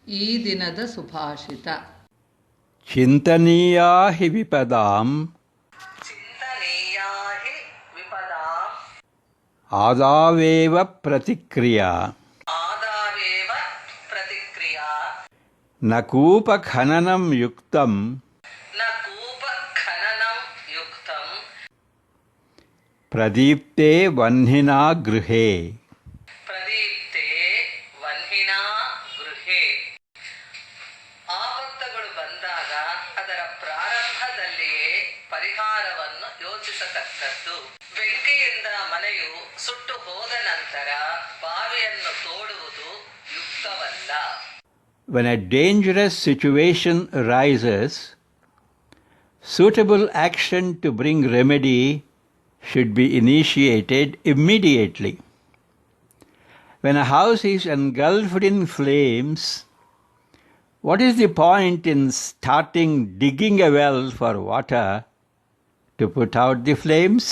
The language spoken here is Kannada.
ಈ ದಿನದ ಸುಭಾಷಿತ. ಚಿಂತನೀಯಾ ಹಿ ವಿಪದಾಂ ಆದಾವೇವ ಪ್ರತಿಕ್ರಿಯಾ ನ ಕೂಪಖನನಂ ಯುಕ್ತಂ ಪ್ರದೀಪ್ತೆ ವಹ್ನಿನಾ ಗೃಹೇ. ಆಪತ್ತುಗಳು ಬಂದಾಗ ಅದರ ಪ್ರಾರಂಭದಲ್ಲಿಯೇ ಪರಿಹಾರವನ್ನು ಯೋಚಿಸತಕ್ಕದ್ದು. ಬೆಂಕಿಯಿಂದ ಮನೆಯು ಸುಟ್ಟು ಹೋದ ನಂತರ ಬಾವಿಯನ್ನು ತೋಡುವುದು ಯುಕ್ತವಲ್ಲ. When a dangerous situation arises, suitable action to bring remedy should be initiated immediately. When a house is engulfed in flames, what is the point in starting digging a well for water to put out the flames?